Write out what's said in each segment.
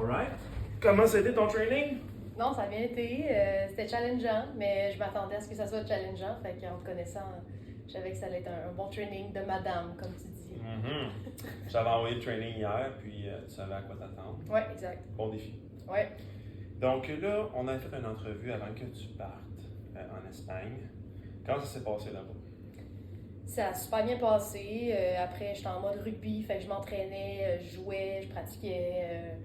Alright. Comment ça a été ton training? Non, ça a bien été. C'était challengeant, mais je m'attendais à ce que ça soit challengeant. Fait qu'en te connaissant, je savais que ça allait être un bon training de madame, comme tu dis. J'avais envoyé le training hier, puis tu savais à quoi t'attendre. Oui, exact. Bon défi. Oui. Donc là, on a fait une entrevue avant que tu partes en Espagne. Comment ça s'est passé là-bas? Ça a super bien passé. Après, j'étais en mode rugby, fait que je m'entraînais, je jouais, je pratiquais.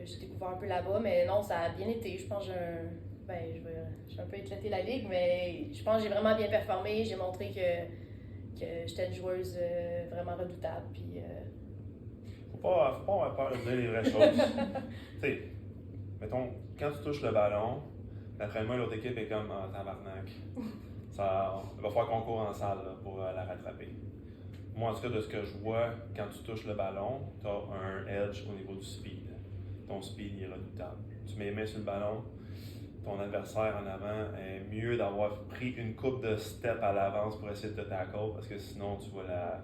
J'ai découvert un peu là-bas, mais non, ça a bien été. Je pense que j'ai un peu éclaté la ligue, mais je pense que j'ai vraiment bien performé. J'ai montré que j'étais une joueuse vraiment redoutable. Puis, Faut pas avoir peur de dire les vraies choses. Tu sais, mettons, quand tu touches le ballon, d'après moi, l'autre équipe est comme tabarnak. Ça, il va falloir qu'on court en salle là, pour la rattraper. Moi, en tout cas, de ce que je vois, quand tu touches le ballon, tu as un edge au niveau du speed. Ton speed il est redoutable. Tu mets les mains sur le ballon, ton adversaire en avant est mieux d'avoir pris une coupe de step à l'avance pour essayer de te tackle parce que sinon tu vas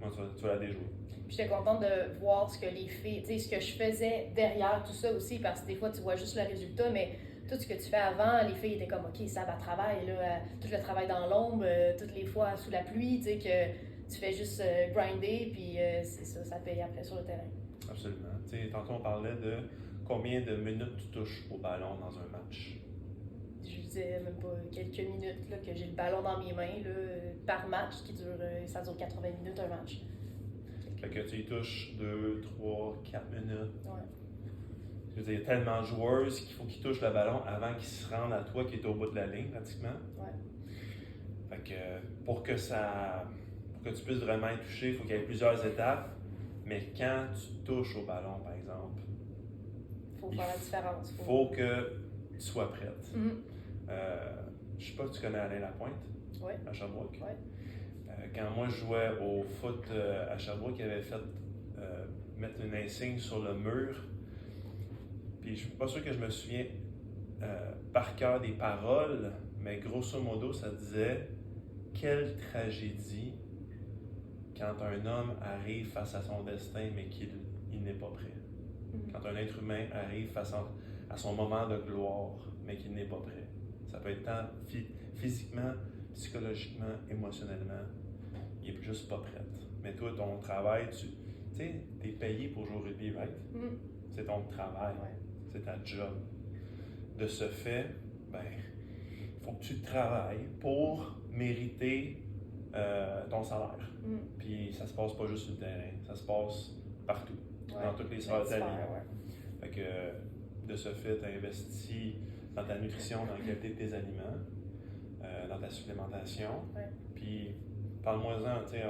tu vas la déjouer. j'étais contente de voir ce que les filles, tu sais, ce que je faisais derrière tout ça aussi, parce que des fois tu vois juste le résultat, mais tout ce que tu fais avant, les filles étaient comme OK, ça va travail, là, tout le travail dans l'ombre, toutes les fois sous la pluie, tu sais, que tu fais juste grinder, puis c'est ça, ça paye après sur le terrain. Absolument. Tu sais, tantôt on parlait de combien de minutes tu touches au ballon dans un match. Je disais même pas quelques minutes là, que j'ai le ballon dans mes mains là, par match, ça dure 80 minutes un match. Fait que tu y touches 2, 3, 4 minutes. Ouais. Je veux dire, il y a tellement de joueuses qu'il faut qu'ils touchent le ballon avant qu'ils se rendent à toi qui est au bout de la ligne pratiquement. Ouais. Fait que pour que tu puisses vraiment y toucher, il faut qu'il y ait plusieurs étapes. Mais quand tu touches au ballon, par exemple, Faut faire la différence. faut que tu sois prête. Mm-hmm. Je sais pas si tu connais Alain Lapointe Ouais. à Sherbrooke. Ouais. Quand moi je jouais au foot à Sherbrooke, il avait fait mettre une insigne sur le mur. Puis je suis pas sûr que je me souviens par cœur des paroles, mais grosso modo, ça disait « Quelle tragédie quand un homme arrive face à son destin, mais qu'il n'est pas prêt. Mm-hmm. Quand un être humain arrive face à son moment de gloire, mais qu'il n'est pas prêt. Ça peut être tant physiquement, psychologiquement, émotionnellement, il n'est juste pas prêt. Mais toi, ton travail, tu sais, t'es payé pour jouer au rugby, right? Mm-hmm. C'est ton travail, c'est ta job. De ce fait, ben, il faut que tu travailles pour mériter ton salaire. Mm. Puis ça se passe pas juste sur le terrain, ça se passe partout, dans toutes les sphères de ta vie. Fait que de ce fait, tu as investi dans ta nutrition, dans la qualité de tes aliments, dans ta supplémentation. Ouais. Puis parle-moi-en, tu sais,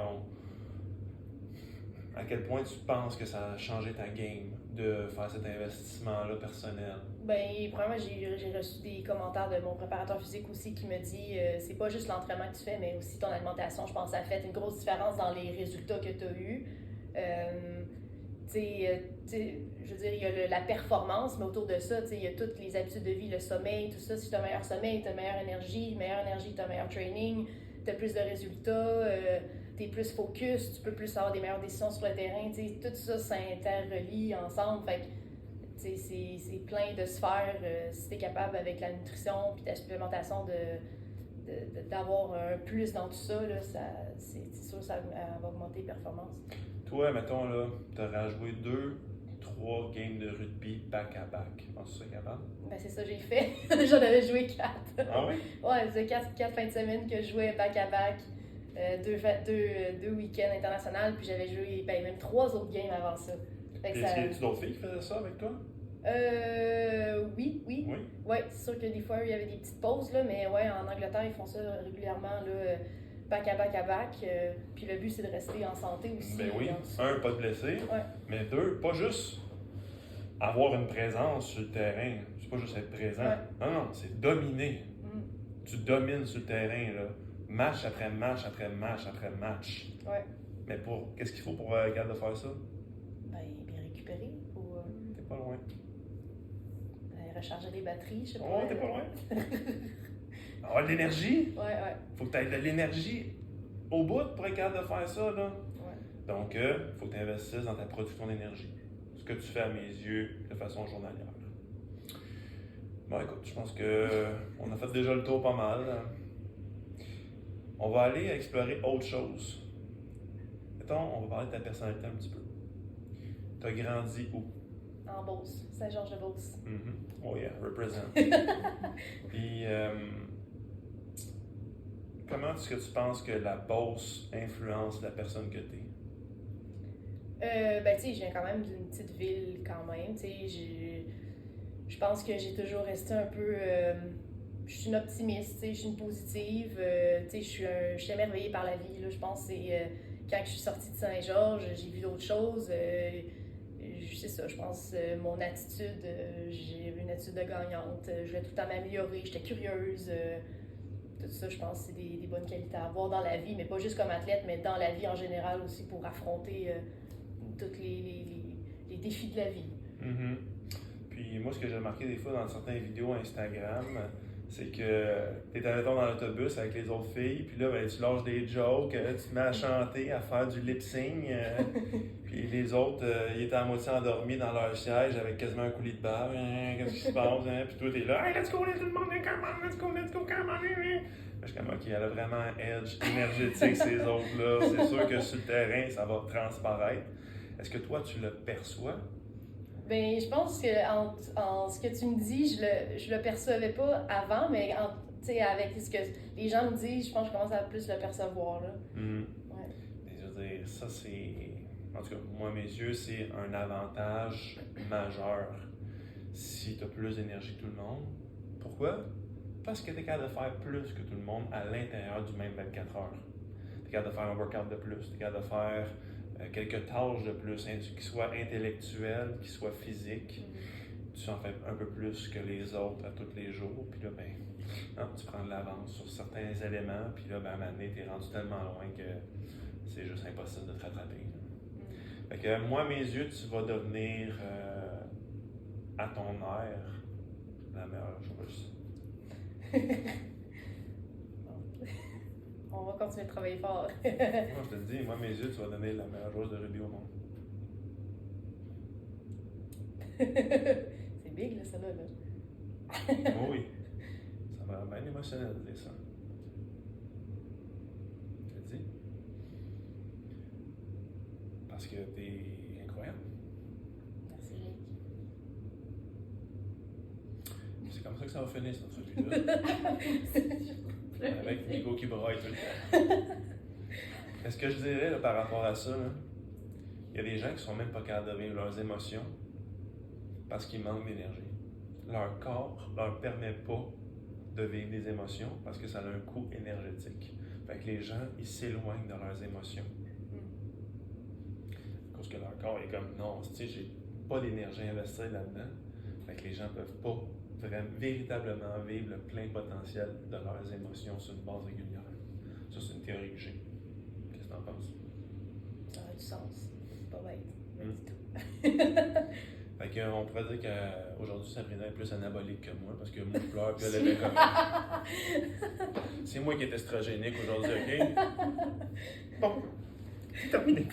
à quel point tu penses que ça a changé ta game de faire cet investissement-là personnel? Ben, premièrement, j'ai reçu des commentaires de mon préparateur physique aussi qui me dit c'est pas juste l'entraînement que tu fais, mais aussi ton alimentation. Je pense que ça a fait une grosse différence dans les résultats que tu as eus. Je veux dire, il y a la performance, mais autour de ça, il y a toutes les habitudes de vie, le sommeil, tout ça. Si tu as un meilleur sommeil, tu as une meilleure énergie, tu as un meilleur training, tu as plus de résultats, tu es plus focus, tu peux plus avoir des meilleures décisions sur le terrain. Tout ça s'interrelie ensemble. Fait que, c'est plein de sphères. Si tu es capable avec la nutrition et ta supplémentation d'avoir un plus dans tout ça, là, c'est sûr que ça va augmenter les performances. Toi, mettons, là, tu aurais joué 2-3 games de rugby back-à-back. Penses-tu que c'est capable? Ben, c'est ça que j'ai fait. J'en avais joué 4. Ah oui? Ouais, c'était 4 fins de semaine que je jouais back-à-back. Deux week-ends internationaux, puis j'avais joué même 3 autres games avant ça. Est-ce qu'il y a d'autres filles qui faisaient ça avec toi? Oui. Ouais, c'est sûr que des fois, il y avait des petites pauses, là, mais ouais, en Angleterre, ils font ça régulièrement, là, back-à-back. Puis le but, c'est de rester en santé aussi. Ben oui. Un, pas de blessé. Ouais. Mais 2, pas juste avoir une présence sur le terrain. C'est pas juste être présent. Ouais. Non, c'est dominer. Mm. Tu domines sur le terrain, là. Match après match après match après match. Ouais. Mais qu'est-ce qu'il faut pour être capable de faire ça? Ben, bien récupérer. T'es pas loin. Recharger les batteries, je sais pas. Oh, t'es pas loin. Avoir de l'énergie. Ouais. Faut que tu aies de l'énergie au bout pour être capable de faire ça, là. Ouais. Donc, faut que tu investisses dans ta production d'énergie. Ce que tu fais à mes yeux de façon journalière. Bon, écoute, je pense qu'on a fait déjà le tour pas mal. On va aller explorer autre chose. Mettons, on va parler de ta personnalité un petit peu. Tu as grandi où? En Beauce, Saint-Georges-de-Beauce. Oh yeah, represent. Puis, comment est-ce que tu penses que la Beauce influence la personne que tu es? Ben, tu sais, je viens quand même d'une petite ville quand même. Tu sais, je pense que j'ai toujours resté un peu. Je suis une optimiste, tu sais, je suis une positive. Tu sais, je suis émerveillée par la vie. Là. Je pense que c'est quand je suis sortie de Saint-Georges, j'ai vu d'autres choses. C'est ça, je pense mon attitude, j'ai eu une attitude de gagnante. Je voulais tout le temps m'améliorer, j'étais curieuse. Tout ça, je pense que c'est des bonnes qualités à avoir dans la vie, mais pas juste comme athlète, mais dans la vie en général aussi pour affronter tous les défis de la vie. Puis moi, ce que j'ai remarqué des fois dans certaines vidéos Instagram, c'est que tu es admettons dans l'autobus avec les autres filles, puis là, ben, tu lâches des jokes, tu te mets à chanter, à faire du lip-sync, puis les autres, ils étaient à moitié endormis dans leur siège avec quasiment un coulis de barre. Qu'est-ce qui se passe? Puis toi, t'es là, hey, let's go, tout le monde, come on, let's go, come on. Je suis comme, ok, elle a vraiment un edge énergétique, ces autres-là. C'est sûr que sur le terrain, ça va transparaître. Est-ce que toi, tu le perçois? Ben, je pense que en ce que tu me dis, je le percevais pas avant, mais avec ce que les gens me disent, je pense que je commence à plus le percevoir. Là. Ouais. Je veux dire, ça c'est. En tout cas, moi, à mes yeux, c'est un avantage majeur si tu as plus d'énergie que tout le monde. Pourquoi? Parce que tu es capable de faire plus que tout le monde à l'intérieur du même 24 heures. Tu es capable de faire un workout de plus, tu es capable de faire quelques tâches de plus, qui soient intellectuelles, qui soient physiques. Tu en fais un peu plus que les autres à tous les jours. Puis là, ben, non, tu prends de l'avance sur certains éléments. Puis là, ben, à un moment donné, tu es rendu tellement loin que c'est juste impossible de te rattraper. Fait que moi, à mes yeux, tu vas devenir à ton air la meilleure joueuse. On va continuer de travailler fort. Moi, je te le dis, moi, à mes yeux, tu vas devenir la meilleure joueuse de rugby au monde. C'est big, là, ça là. Oh oui. Ça m'a bien émotionnel de dire ça. Je te le dis. Parce que t'es incroyable. Merci, Rick. C'est comme ça que ça va finir, cette entrevue-là. Avec Nico qui braille tout le temps. Est-ce que je dirais là, par rapport à ça, il y a des gens qui ne sont même pas capables de vivre leurs émotions parce qu'ils manquent d'énergie. Leur corps ne leur permet pas de vivre des émotions parce que ça a un coût énergétique. Fait que les gens, ils s'éloignent de leurs émotions. Parce que leur corps est comme, non, tu sais, j'ai pas d'énergie à investir là-dedans. Fait que les gens ne peuvent pas véritablement vivre le plein potentiel de leurs émotions sur une base régulière. Ça, c'est une théorie que j'ai. Qu'est-ce que tu en penses? Ça a du sens. C'est pas bête. Du tout. Fait qu'on pourrait dire qu'aujourd'hui, Sabrina est plus anabolique que moi, parce que moi, je pleure, puis elle est comme... C'est moi qui est estrogénique aujourd'hui, OK? Bon, c'est terminé.